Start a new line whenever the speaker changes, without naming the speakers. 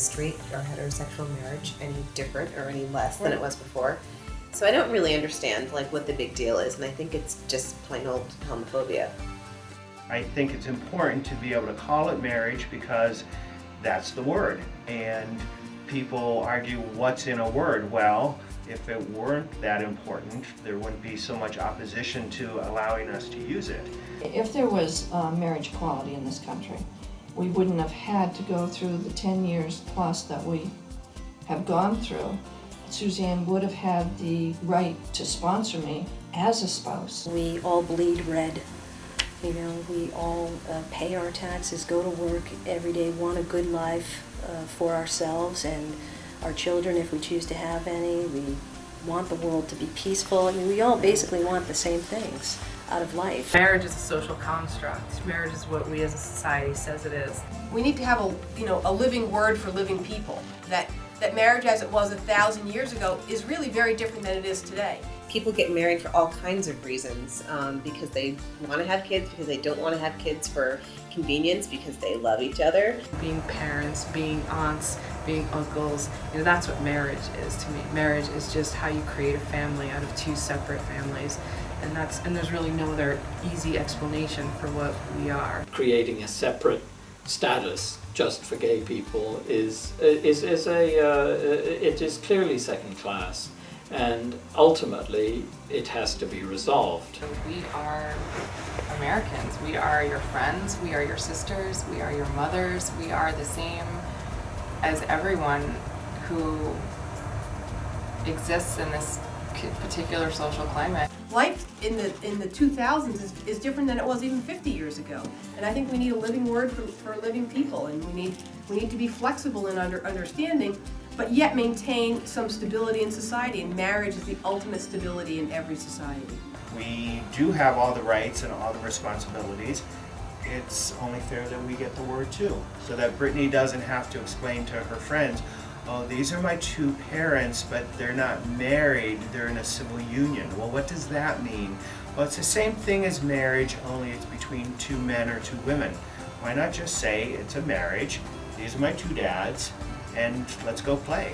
straight or heterosexual marriage any different or any less than it was before. So I don't really understand like what the big deal is, and I think it's just plain old homophobia.
I think it's important to be able to call it marriage because that's the word. And people argue what's in a word. Well, if it weren't that important, there wouldn't be so much opposition to allowing us to use it.
If there was marriage equality in this country, we wouldn't have had to go through the 10 years plus that we have gone through. Suzanne would have had the right to sponsor me as a spouse.
We all bleed red. You know, we all pay our taxes, go to work every day, want a good life for ourselves and our children if we choose to have any. We want the world to be peaceful. I mean, we all basically want the same things out of life.
Marriage is a social construct. Marriage is what we as a society says it is.
We need to have a living word for living people. That marriage as it was 1,000 years ago is really very different than it is today.
People get married for all kinds of reasons, because they want to have kids, because they don't want to have kids for convenience, because they love each other.
Being parents, being aunts, being uncles, that's what marriage is to me. Marriage is just how you create a family out of two separate families. And there's really no other easy explanation for what we are.
Creating a separate status just for gay people it is clearly second class, and ultimately it has to be resolved.
We are Americans. We are your friends. We are your sisters. We are your mothers. We are the same as everyone who exists in this particular social climate.
Life in the 2000s is different than it was even 50 years ago. And I think we need a living word for living people, and we need to be flexible in understanding, but yet maintain some stability in society, and marriage is the ultimate stability in every society.
We do have all the rights and all the responsibilities. It's only fair that we get the word too, so that Brittany doesn't have to explain to her friends, oh, these are my two parents, but they're not married, they're in a civil union. Well, what does that mean? Well, it's the same thing as marriage, only it's between two men or two women. Why not just say it's a marriage, these are my two dads, and let's go play.